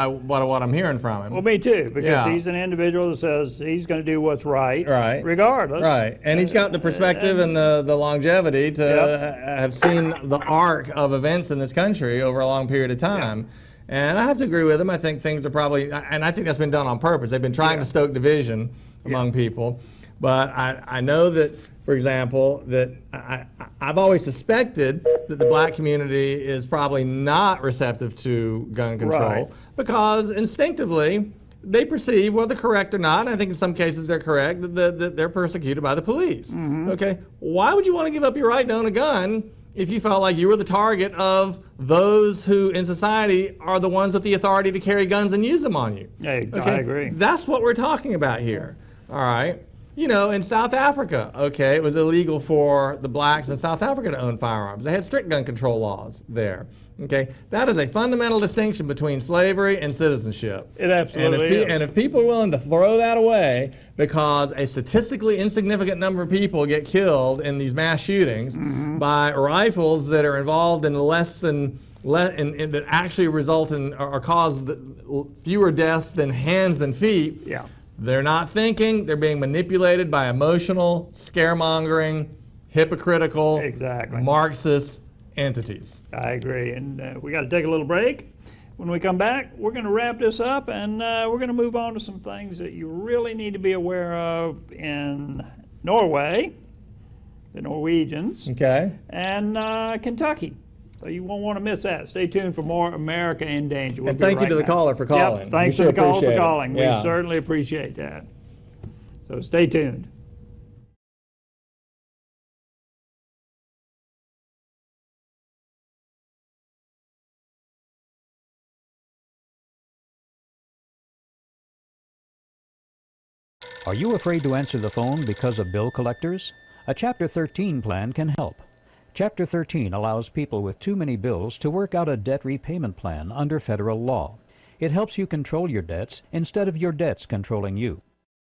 what I'm hearing from him. Well, me too, because Yeah. he's an individual that says he's going to do what's right, Right. regardless. Right, and he's got the perspective and the longevity to have seen the arc of events in this country over a long period of time. And I have to agree with him. I think things are probably, and I think that's been done on purpose. They've been trying to stoke division among people. But I know that, for example, that I've always suspected that the black community is probably not receptive to gun control Right. because instinctively they perceive, whether correct or not, and I think in some cases they're correct, that they're persecuted by the police. Okay, why would you want to give up your right to own a gun if you felt like you were the target of those who in society are the ones with the authority to carry guns and use them on you? Hey, Okay? I agree. That's what we're talking about here. All right. You know, in South Africa, okay, it was illegal for the blacks in South Africa to own firearms. They had strict gun control laws there. Okay, that is a fundamental distinction between slavery and citizenship. It absolutely is. And if people are willing to throw that away because a statistically insignificant number of people get killed in these mass shootings by rifles that are involved in that actually result in or cause fewer deaths than hands and feet. Yeah. They're not thinking. They're being manipulated by emotional, scaremongering, hypocritical, Exactly. Marxist entities. I agree. And we got to take a little break. When we come back, we're going to wrap this up and we're going to move on to some things that you really need to be aware of in Norway, the Norwegians, Okay. and Kentucky. So you won't want to miss that. Stay tuned for more America in Danger. We'll And be thank you right to the back. caller for calling. Yep, thanks We to the sure caller for appreciate it. calling. Yeah. We certainly appreciate that. So stay tuned. Are you afraid to answer the phone because of bill collectors? A Chapter 13 plan can help. Chapter 13 allows people with too many bills to work out a debt repayment plan under federal law. It helps you control your debts instead of your debts controlling you.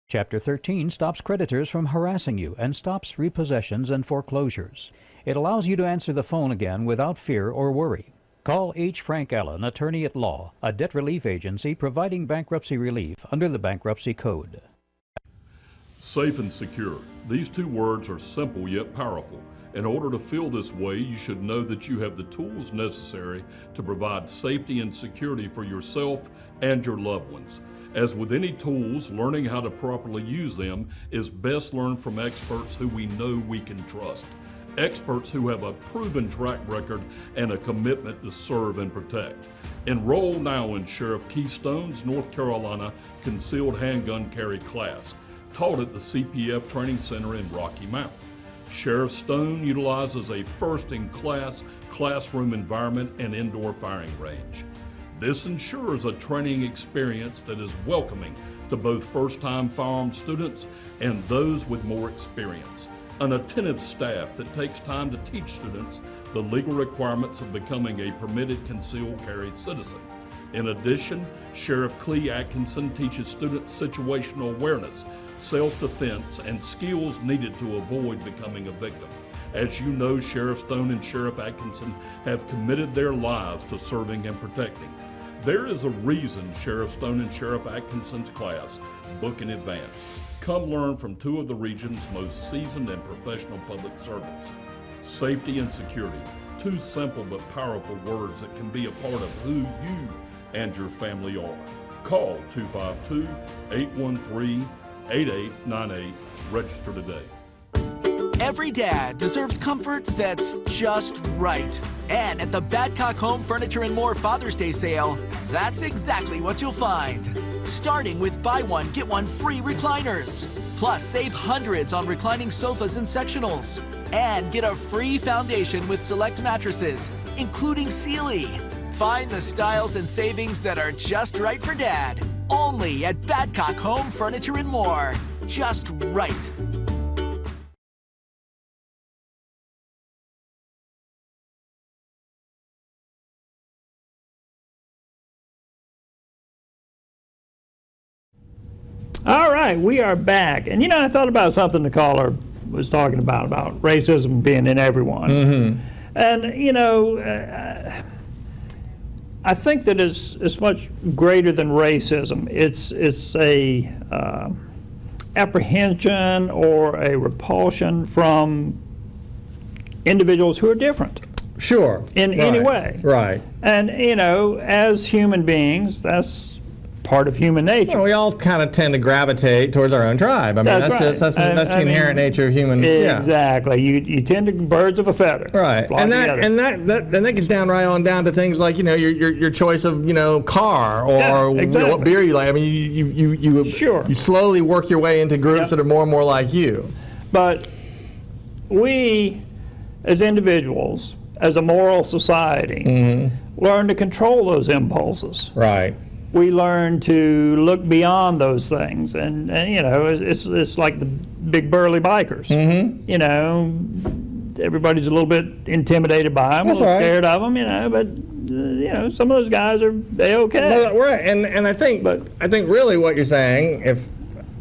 Chapter 13 stops creditors from harassing you and stops repossessions and foreclosures. It allows you to answer the phone again without fear or worry. Call H. Frank Allen, Attorney at Law, a debt relief agency providing bankruptcy relief under the Bankruptcy Code. Safe and secure. These two words are simple yet powerful. In order to feel this way, you should know that you have the tools necessary to provide safety and security for yourself and your loved ones. As with any tools, learning how to properly use them is best learned from experts who we know we can trust. Experts who have a proven track record and a commitment to serve and protect. Enroll now in Sheriff Keystone's North Carolina Concealed Handgun Carry class, taught at the CPF Training Center in Rocky Mount. Sheriff Stone utilizes a first-in-class classroom environment and indoor firing range. This ensures a training experience that is welcoming to both first-time firearm students and those with more experience. An attentive staff that takes time to teach students the legal requirements of becoming a permitted concealed carry citizen. In addition, Sheriff Clee Atkinson teaches students situational awareness, self-defense, and skills needed to avoid becoming a victim. As you know, Sheriff Stone and Sheriff Atkinson have committed their lives to serving and protecting. There is a reason Sheriff Stone and Sheriff Atkinson's class book in advance. Come learn from two of the region's most seasoned and professional public servants. Safety and security, two simple but powerful words that can be a part of who you and your family are. Call 252-813-8898. Register today. Every dad deserves comfort that's just right. And at the Badcock Home Furniture and More Father's Day sale, that's exactly what you'll find. Starting with buy one, get one free recliners. Plus, save hundreds on reclining sofas and sectionals. And get a free foundation with select mattresses, including Sealy. Find the styles and savings that are just right for Dad. Only at Badcock Home Furniture and More. Just right. All right, we are back. And I thought about something the caller was talking about racism being in everyone. Mm-hmm. And, I think that it's much greater than racism. It's a apprehension or a repulsion from individuals who are different. Sure. In any way. Right. And, as human beings, that's part of human nature. Well, we all kind of tend to gravitate towards our own tribe. I mean, that's the inherent nature of human. Exactly. Yeah. You tend to birds of a feather. Right. And that gets down right on down to things like your choice of car or what beer you like. I mean, you slowly work your way into groups that are more and more like you. But we, as individuals, as a moral society, learn to control those impulses. Right. We learn to look beyond those things, and it's like the big burly bikers. Everybody's a little bit intimidated by them, a little scared of them, but some of those guys are okay. Well, right, and I think really what you're saying, if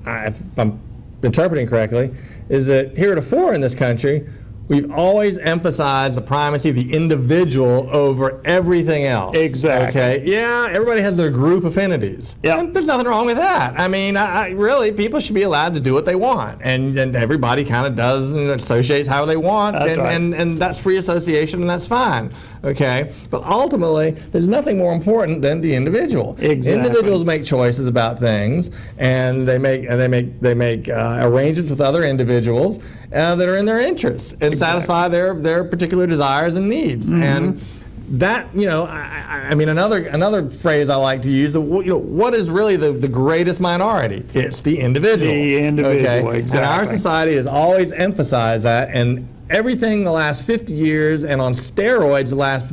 I'm interpreting correctly, is that heretofore in this country, we've always emphasized the primacy of the individual over everything else. Exactly. Okay. Yeah, everybody has their group affinities. Yeah. And there's nothing wrong with that. I mean, really, people should be allowed to do what they want, and everybody kind of does and associates how they want, and that's free association, and that's fine. Okay. But ultimately, there's nothing more important than the individual. Exactly. Individuals make choices about things, and they make arrangements with other individuals that are in their interests and satisfy their particular desires and needs. And that, I mean, another phrase I like to use, what is really the greatest minority? It's the individual. The individual, okay? exactly. And our society has always emphasized that, and everything the last 50 years and on steroids the last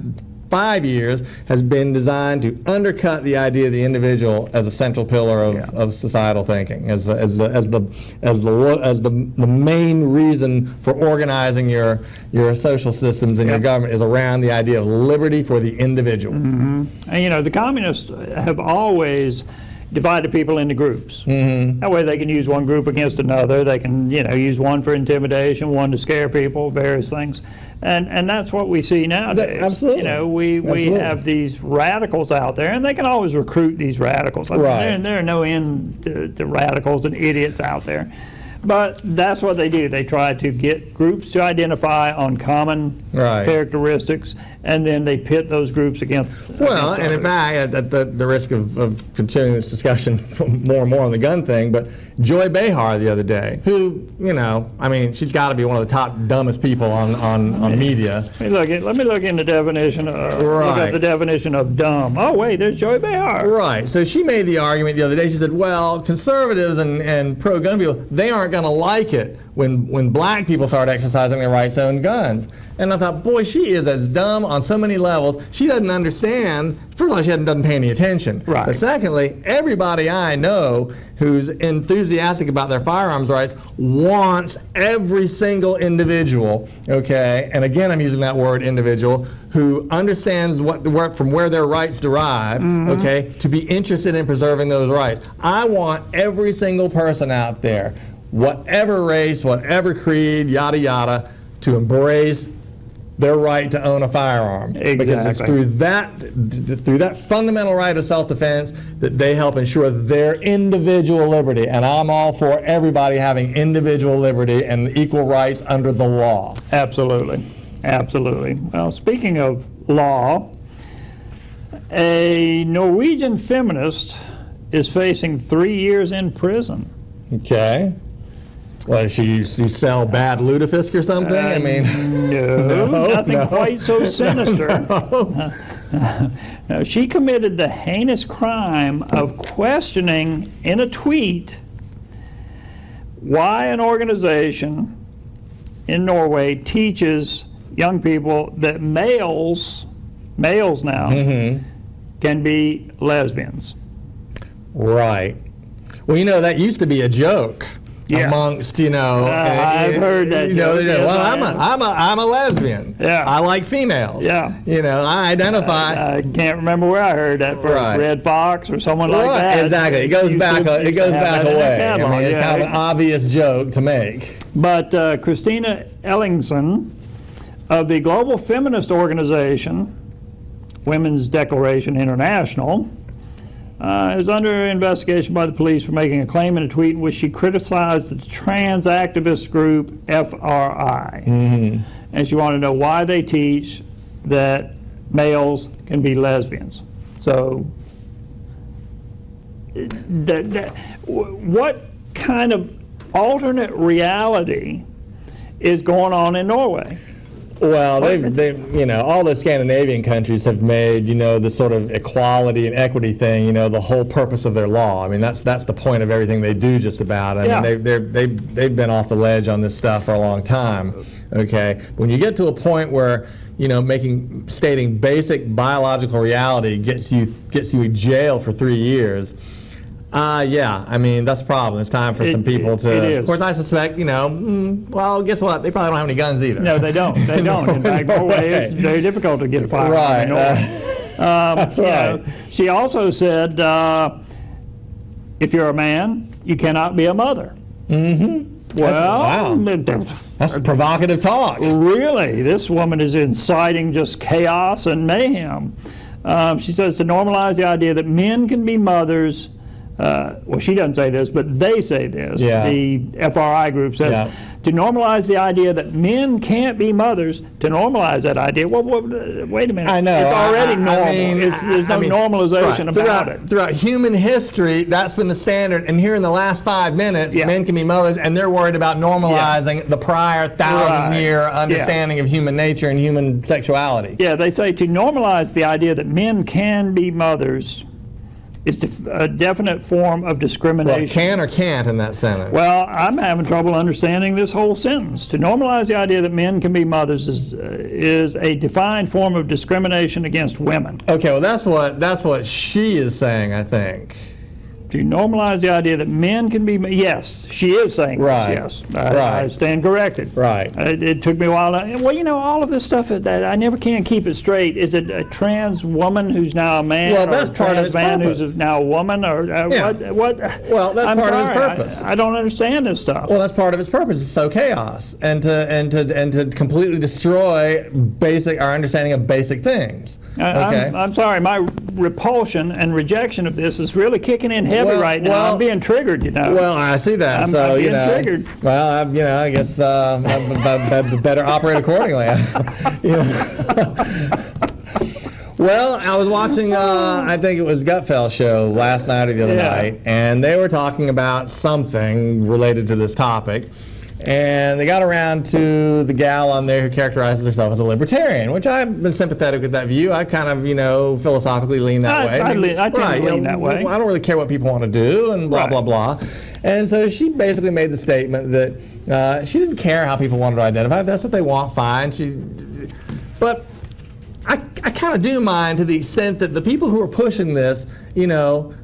5 years has been designed to undercut the idea of the individual as a central pillar of societal thinking, as the main reason for organizing your social systems and your government is around the idea of liberty for the individual. And the communists have always divided people into groups. That way they can use one group against another. They can, use one for intimidation, one to scare people, various things. And that's what we see nowadays. Absolutely. We have these radicals out there, and they can always recruit these radicals. I mean, there are no end to radicals and idiots out there. But that's what they do. They try to get groups to identify on common characteristics, and then they pit those groups against and in fact, at the risk of continuing this discussion more and more on the gun thing, but Joy Behar the other day, who, I mean, she's got to be one of the top dumbest people on media. Let me look in the definition look at the definition of dumb. Oh, wait, there's Joy Behar. Right. So she made the argument the other day. She said, well, conservatives and pro-gun people, they aren't going to like it when black people start exercising their rights to own guns. And I thought, boy, she is as dumb on so many levels. She doesn't understand. First of all, she doesn't pay any attention. Right. But secondly, everybody I know who's enthusiastic about their firearms rights wants every single individual, okay, and again I'm using that word individual, who understands from where their rights derive, okay, to be interested in preserving those rights. I want every single person out there, whatever race, whatever creed, yada yada, to embrace their right to own a firearm. Exactly. Because it's through that fundamental right of self-defense that they help ensure their individual liberty. And I'm all for everybody having individual liberty and equal rights under the law. Absolutely. Absolutely. Well, speaking of law, a Norwegian feminist is facing 3 years in prison. Okay. Well, she sell bad lutefisk or something? I mean, no, nothing quite so sinister. No, she committed the heinous crime of questioning in a tweet why an organization in Norway teaches young people that males now can be lesbians. Right. Well, you know, that used to be a joke. Yeah. Amongst, you know, I've heard that. You know, well, I'm a lesbian. Yeah. I like females. Yeah. You know, I identify. I can't remember where I heard that from. Right. Red Fox or someone like that. Exactly. It goes back. It goes back away. I mean, it's kind of an obvious joke to make. But Christina Ellingson of the global feminist organization, Women's Declaration International, is under investigation by the police for making a claim in a tweet in which she criticized the trans activist group FRI. And she wanted to know why they teach that males can be lesbians. So, what kind of alternate reality is going on in Norway? Well, they, you know, all the Scandinavian countries have made, you know, the sort of equality and equity thing, you know, the whole purpose of their law. I mean, that's the point of everything they do, just about. I mean, they've been off the ledge on this stuff for a long time. Okay, when you get to a point where, you know, stating basic biological reality gets you in jail for 3 years. Yeah, I mean, that's a problem. It's time for some people to... It is. Of course, I suspect, you know, well, guess what? They probably don't have any guns either. No, they don't. They don't. In fact, Norway is very difficult to get a firearm. Right. In Norway. That's right. You know, she also said, if you're a man, you cannot be a mother. Well, that's provocative talk. Really, this woman is inciting just chaos and mayhem. She says to normalize the idea that men can be mothers. Well, she doesn't say this, but they say this. Yeah. The FRI group says to normalize the idea that men can't be mothers, to normalize that idea. Well, wait a minute. I know. It's already normal. I mean, there's no normalization about it. Throughout human history, that's been the standard. And here in the last 5 minutes, men can be mothers, and they're worried about normalizing the prior 1,000-year understanding of human nature and human sexuality. Yeah, they say to normalize the idea that men can be mothers is a definite form of discrimination. Well, can or can't in that sentence? Well, I'm having trouble understanding this whole sentence. To normalize the idea that men can be mothers is a defined form of discrimination against women. Okay, well, that's what she is saying, I think. To normalize the idea that men can be, yes, she is saying this, yes. I stand corrected. Right. It took me a while. Well, you know, all of this stuff that I never can keep it straight. Is it a trans woman who's now a man, well, that's or a part trans of man purpose. who's now a woman, or what? Well, that's part of its purpose. I don't understand this stuff. Well, that's part of its purpose. It's so chaos, and to completely destroy our understanding of basic things. Okay. I'm sorry. My repulsion and rejection of this is really kicking in heavy right now. I'm being triggered, you know. Well, I see that. I'm so, being triggered. Well, you know, I guess I better operate accordingly. You know. Well, I was watching, I think it was Gutfeld show last night or the other night, and they were talking about something related to this topic. And they got around to the gal on there who characterizes herself as a libertarian, which I've been sympathetic with that view. I kind of, you know, philosophically lean that way. I tend to lean that way. I don't really care what people want to do and blah, blah, blah. And so she basically made the statement that she didn't care how people wanted to identify. If that's what they want, fine. But I kind of do mind to the extent that the people who are pushing this, you know,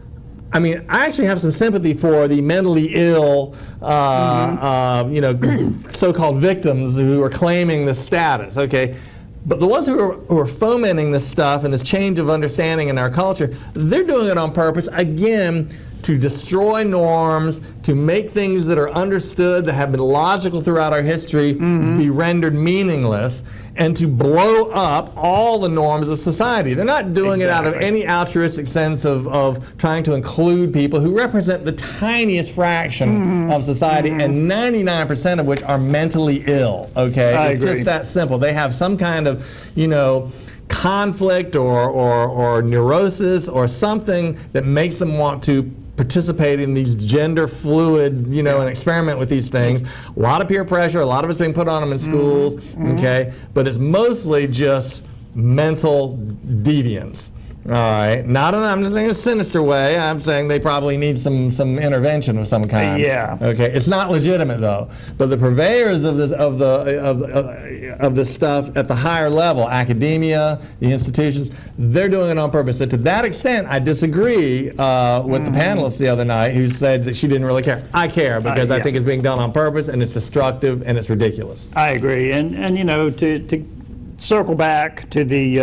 I mean, I actually have some sympathy for the mentally ill, you know, so-called victims who are claiming this status, okay? But the ones who are fomenting this stuff and this change of understanding in our culture, they're doing it on purpose, again, to destroy norms, to make things that are understood, that have been logical throughout our history, be rendered meaningless, and to blow up all the norms of society. They're not doing it out of any altruistic sense of trying to include people who represent the tiniest fraction of society, and 99% of which are mentally ill, okay? It's just that simple. They have some kind of, you know, conflict or neurosis or something that makes them want to participate in these gender fluid, and experiment with these things. A lot of peer pressure, a lot of it's being put on them in schools, okay? But it's mostly just mental deviance. All right, I'm not saying in a sinister way. I'm saying they probably need some intervention of some kind. Yeah. Okay, it's not legitimate though. But the purveyors of this of this stuff at the higher level, academia, the institutions, they're doing it on purpose. So to that extent, I disagree with the panelist the other night who said that she didn't really care. I care because I think it's being done on purpose and it's destructive and it's ridiculous. I agree, and to circle back to the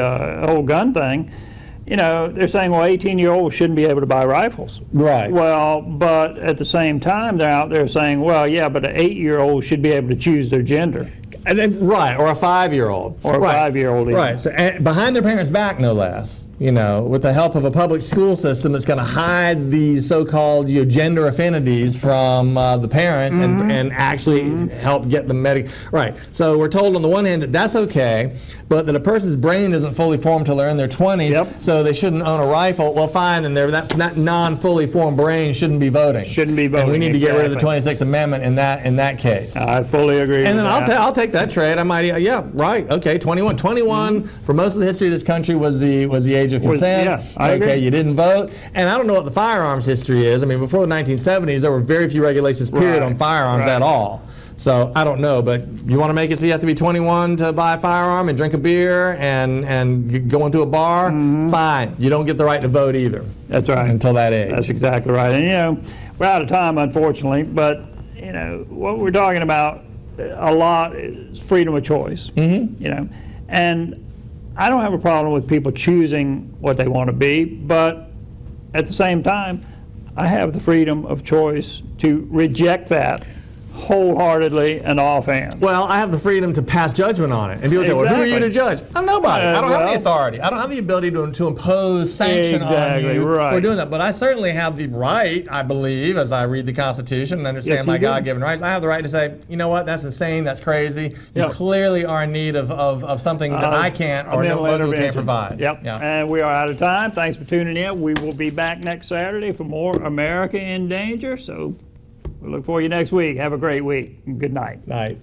whole gun thing. They're saying, well, 18-year-olds shouldn't be able to buy rifles. Right. Well, but at the same time, they're out there saying, well, yeah, but an 8-year-old should be able to choose their gender. And then, right, or a 5-year-old. Or a 5-year-old. Right, so, and behind their parents' back, no less. With the help of a public school system that's going to hide these so-called gender affinities from the parents and actually help get them Right, so we're told on the one hand that that's okay, but that a person's brain isn't fully formed till they're in their 20s, so they shouldn't own a rifle. Well, fine, and that non-fully formed brain shouldn't be voting. Shouldn't be voting. And we need to get rid of the 26th Amendment in that case. I fully agree and with then that. I'll take that trade. I might, right, okay, 21. 21, for most of the history of this country, was the age of consent. I agree. You didn't vote. And I don't know what the firearms history is. I mean, before the 1970s, there were very few regulations, period, on firearms at all. So I don't know, but you want to make it so you have to be 21 to buy a firearm and drink a beer and go into a bar? Fine. You don't get the right to vote either. That's right. Until that age. That's exactly right. And, we're out of time, unfortunately, but, what we're talking about a lot is freedom of choice, and I don't have a problem with people choosing what they want to be, but at the same time, I have the freedom of choice to reject that wholeheartedly and offhand. Well, I have the freedom to pass judgment on it. And people say, well, who are you to judge? I'm nobody. I don't have the authority. I don't have the ability to impose sanction on you for doing that. But I certainly have the right, I believe, as I read the Constitution and understand my God-given rights, I have the right to say, you know what, that's insane, that's crazy. You clearly are in need of something that I can't or nobody can't provide. And we are out of time. Thanks for tuning in. We will be back next Saturday for more America in Danger. So we'll look for you next week. Have a great week. Good night. Night.